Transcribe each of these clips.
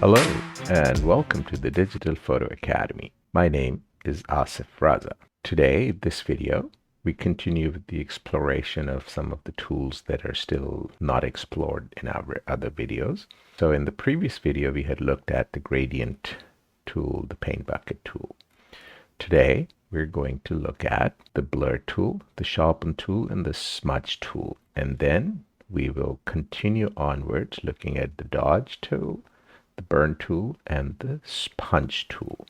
Hello, and welcome to the Digital Photo Academy. My name is Asif Raza. Today, this video, we continue with the exploration of some of the tools that are still not explored in our other videos. So in the previous video, we had looked at the gradient tool, the paint bucket tool. Today, we're going to look at the blur tool, the sharpen tool, and the smudge tool. And then we will continue onwards looking at the dodge tool, the burn tool, and the sponge tool.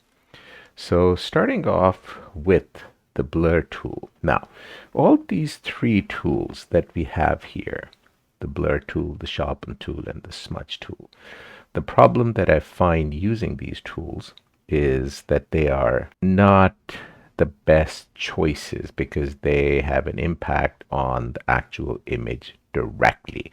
So starting off with the blur tool. Now, all these three tools that we have here, the blur tool, the sharpen tool, and the smudge tool, the problem that I find using these tools is that they are not the best choices because they have an impact on the actual image directly.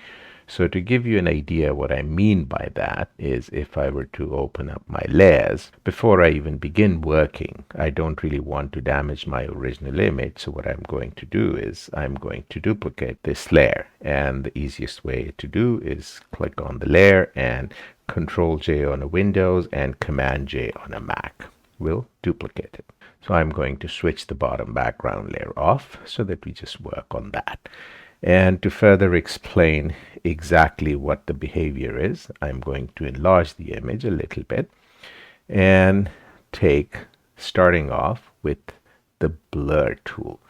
So to give you an idea what I mean by that is if I were to open up my layers, before I even begin working, I don't really want to damage my original image. So what I'm going to do is I'm going to duplicate this layer. And the easiest way to do is click on the layer and Control J on a Windows and Command J on a Mac will duplicate it. So I'm going to switch the bottom background layer off so that we just work on that. And to further explain exactly what the behavior is, I'm going to enlarge the image a little bit and starting off with the blur tool.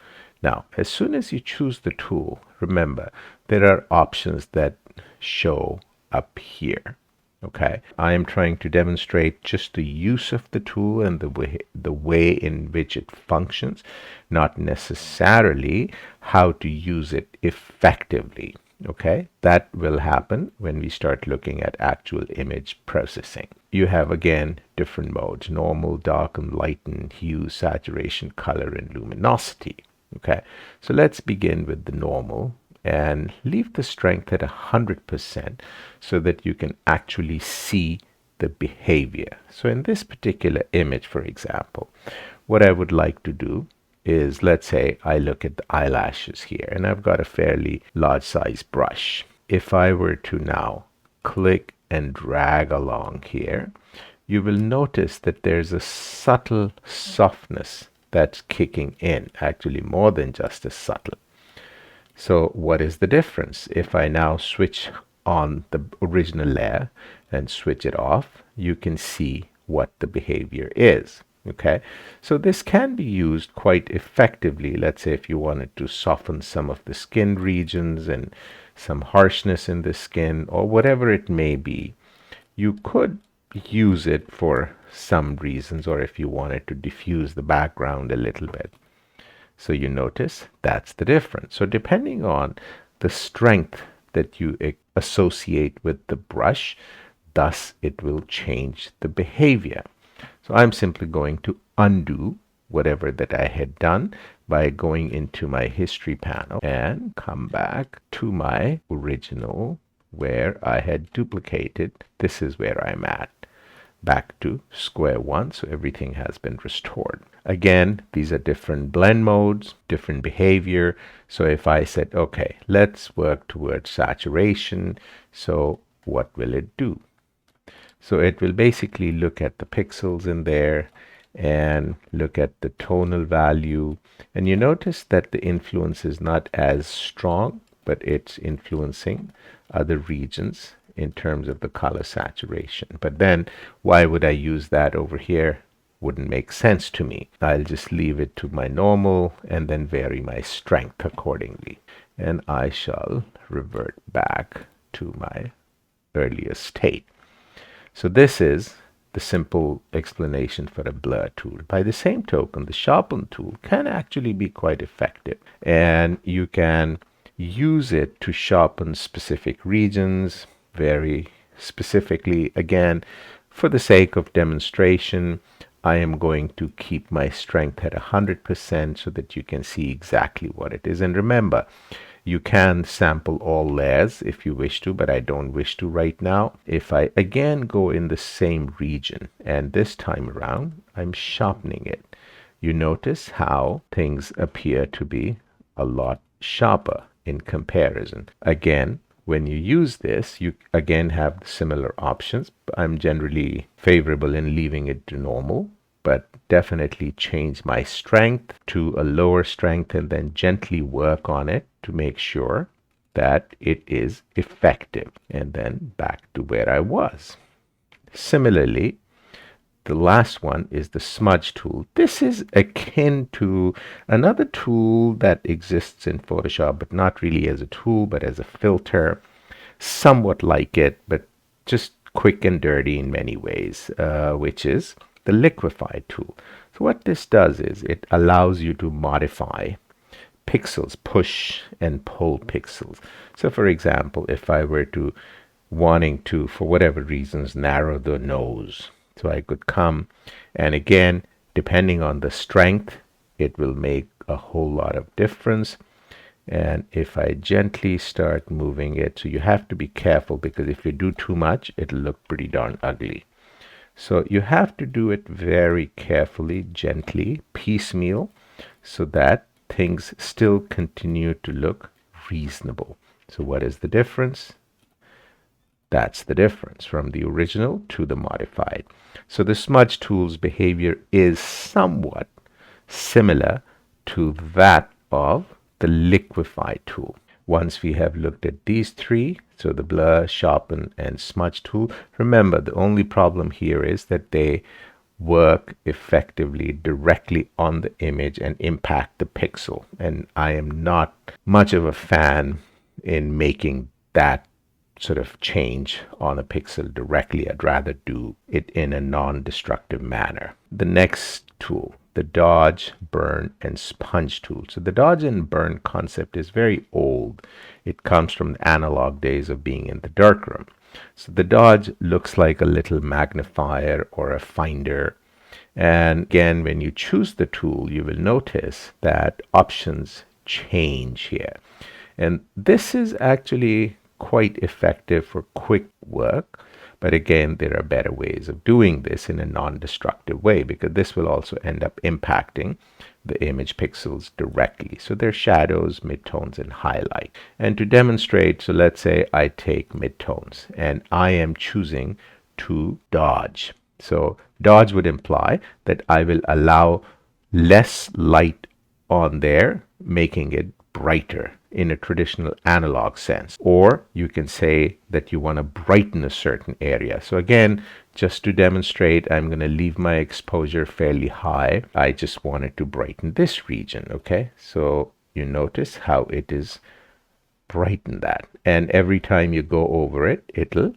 Now, as soon as you choose the tool, remember, there are options that show up here. Okay, I am trying to demonstrate just the use of the tool and the way in which it functions, not necessarily how to use it effectively. Okay, that will happen when we start looking at actual image processing. You have again different modes: normal, darken, lighten, hue, saturation, color, and luminosity. Okay, so let's begin with the normal and leave the strength at 100% so that you can actually see the behavior. So in this particular image, for example, what I would like to do is, let's say I look at the eyelashes here and I've got a fairly large size brush. If I were to now click and drag along here, you will notice that there's a subtle softness that's kicking in, actually more than just a subtle. So what is the difference? If I now switch on the original layer and switch it off, you can see what the behavior is. Okay, so this can be used quite effectively. Let's say if you wanted to soften some of the skin regions and some harshness in the skin or whatever it may be, you could use it for some reasons, or if you wanted to diffuse the background a little bit. So you notice that's the difference. So depending on the strength that you associate with the brush, thus it will change the behavior. So I'm simply going to undo whatever that I had done by going into my history panel and come back to my original where I had duplicated. This is where I'm at. Back to square one, so everything has been restored. Again, these are different blend modes, different behavior. So if I said, okay, let's work towards saturation, so what will it do? So it will basically look at the pixels in there and look at the tonal value. And you notice that the influence is not as strong, but it's influencing other regions in terms of the color saturation. But then why would I use that over here? Wouldn't make sense to me. I'll just leave it to my normal and then vary my strength accordingly. And I shall revert back to my earlier state. So this is the simple explanation for a blur tool. By the same token, the sharpen tool can actually be quite effective, and you can use it to sharpen specific regions very specifically. Again, for the sake of demonstration, I am going to keep my strength at 100% so that you can see exactly what it is. And remember, you can sample all layers if you wish to, but I don't wish to right now. If I again go in the same region and this time around I'm sharpening it, you notice how things appear to be a lot sharper in comparison. Again, when you use this, you again have similar options. I'm generally favorable in leaving it to normal, but definitely change my strength to a lower strength and then gently work on it to make sure that it is effective, and then back to where I was. Similarly, the last one is the smudge tool. This is akin to another tool that exists in Photoshop, but not really as a tool, but as a filter, somewhat like it, but just quick and dirty in many ways, which is the liquify tool. So what this does is it allows you to modify pixels, push and pull pixels. So for example, if I were to wanting to, for whatever reasons, narrow the nose, so I could come, and again, depending on the strength, it will make a whole lot of difference. And if I gently start moving it, so you have to be careful, because if you do too much, it'll look pretty darn ugly. So you have to do it very carefully, gently, piecemeal, so that things still continue to look reasonable. So what is the difference? That's the difference from the original to the modified. So the smudge tool's behavior is somewhat similar to that of the liquify tool. Once we have looked at these three, so the blur, sharpen, and smudge tool, remember the only problem here is that they work effectively directly on the image and impact the pixel. And I am not much of a fan in making that sort of change on a pixel directly. I'd rather do it in a non-destructive manner. The next tool, the dodge, burn, and sponge tool. So the dodge and burn concept is very old. It comes from the analog days of being in the darkroom. So the dodge looks like a little magnifier or a finder. And again, when you choose the tool, you will notice that options change here. And this is actually quite effective for quick work. But again, there are better ways of doing this in a non-destructive way, because this will also end up impacting the image pixels directly. So there's shadows, midtones, and highlight. And to demonstrate, so let's say I take midtones and I am choosing to dodge. So dodge would imply that I will allow less light on there, making it brighter in a traditional analog sense. Or you can say that you want to brighten a certain area. So again, just to demonstrate, I'm going to leave my exposure fairly high. I just wanted to brighten this region. Okay, so you notice how it is brighten that, and every time you go over it, it'll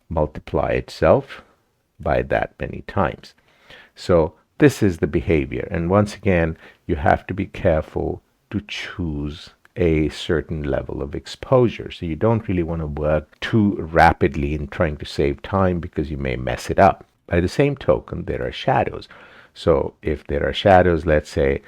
multiply itself by that many times. So this is the behavior, and once again, you have to be careful to choose a certain level of exposure. So you don't really want to work too rapidly in trying to save time, because you may mess it up. By the same token, there are shadows. So if there are shadows, let's say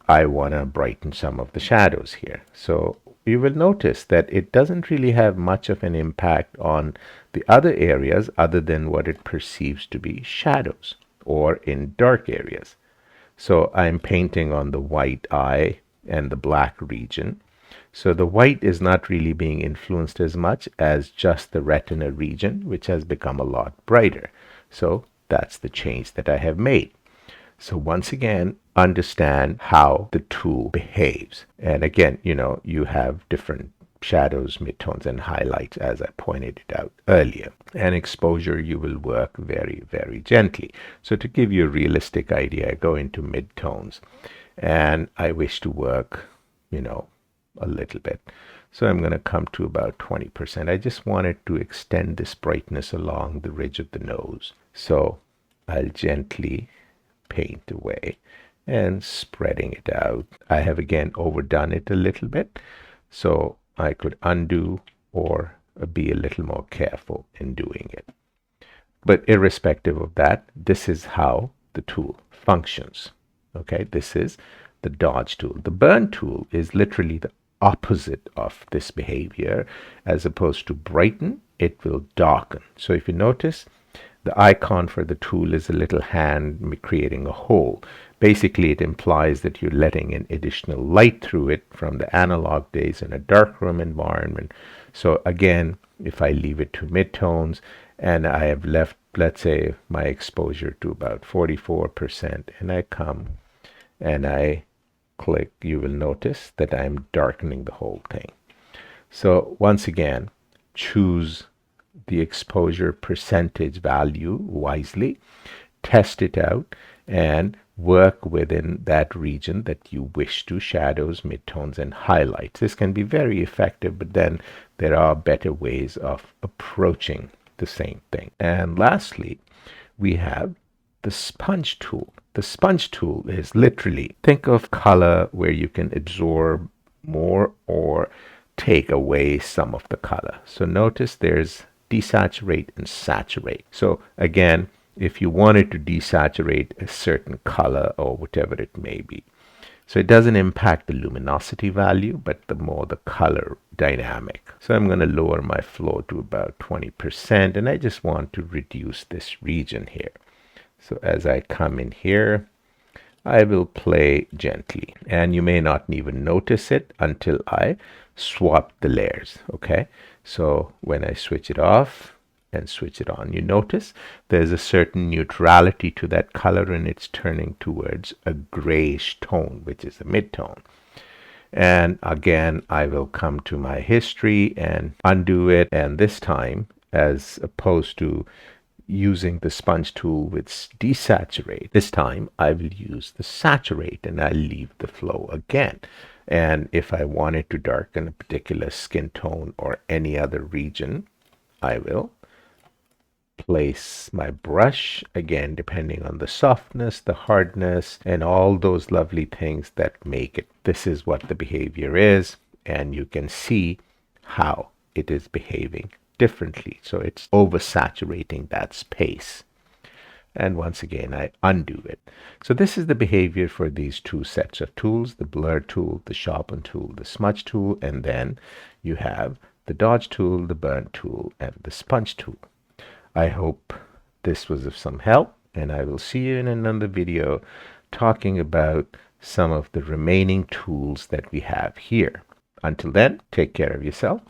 I want to brighten some of the shadows here. So you will notice that it doesn't really have much of an impact on the other areas other than what it perceives to be shadows or in dark areas. So I'm painting on the white eye and the black region. So the white is not really being influenced as much as just the retina region, which has become a lot brighter. So that's the change that I have made. So once again, understand how the tool behaves. And again, you have different shadows, midtones, and highlights, as I pointed it out earlier. And exposure, you will work very, very gently. So to give you a realistic idea, I go into midtones and I wish to work, a little bit. So I'm going to come to about 20%. I just wanted to extend this brightness along the ridge of the nose. So I'll gently paint away and spreading it out. I have again overdone it a little bit, so I could undo or be a little more careful in doing it. But irrespective of that, this is how the tool functions. Okay, this is the dodge tool. The burn tool is literally the opposite of this behavior. As opposed to brighten, it will darken. So if you notice, the icon for the tool is a little hand creating a hole. Basically, it implies that you're letting in additional light through it from the analog days in a darkroom environment. So again, if I leave it to midtones and I have left, let's say, my exposure to about 44%, and I come and I click, you will notice that I'm darkening the whole thing. So once again, choose the exposure percentage value wisely, test it out, and work within that region that you wish to: shadows, midtones, and highlights. This can be very effective, but then there are better ways of approaching the same thing. And lastly, we have the sponge tool. The sponge tool is literally, think of color where you can absorb more or take away some of the color. So notice there's desaturate and saturate. So again, if you wanted to desaturate a certain color or whatever it may be, so it doesn't impact the luminosity value, but the more the color dynamic. So I'm going to lower my flow to about 20%, and I just want to reduce this region here. So as I come in here, I will play gently, and you may not even notice it until I swap the layers. Okay, so when I switch it off and switch it on, you notice there's a certain neutrality to that color, and it's turning towards a grayish tone, which is a midtone. And again, I will come to my history and undo it, and this time, as opposed to using the sponge tool with desaturate, this time I will use the saturate, and I'll leave the flow again. And if I wanted to darken a particular skin tone or any other region, I will place my brush, again depending on the softness, the hardness, and all those lovely things that make it. This is what the behavior is, and you can see how it is behaving differently. So it's oversaturating that space. And once again, I undo it. So this is the behavior for these two sets of tools: the blur tool, the sharpen tool, the smudge tool, and then you have the dodge tool, the burn tool, and the sponge tool. I hope this was of some help, and I will see you in another video talking about some of the remaining tools that we have here. Until then, take care of yourself.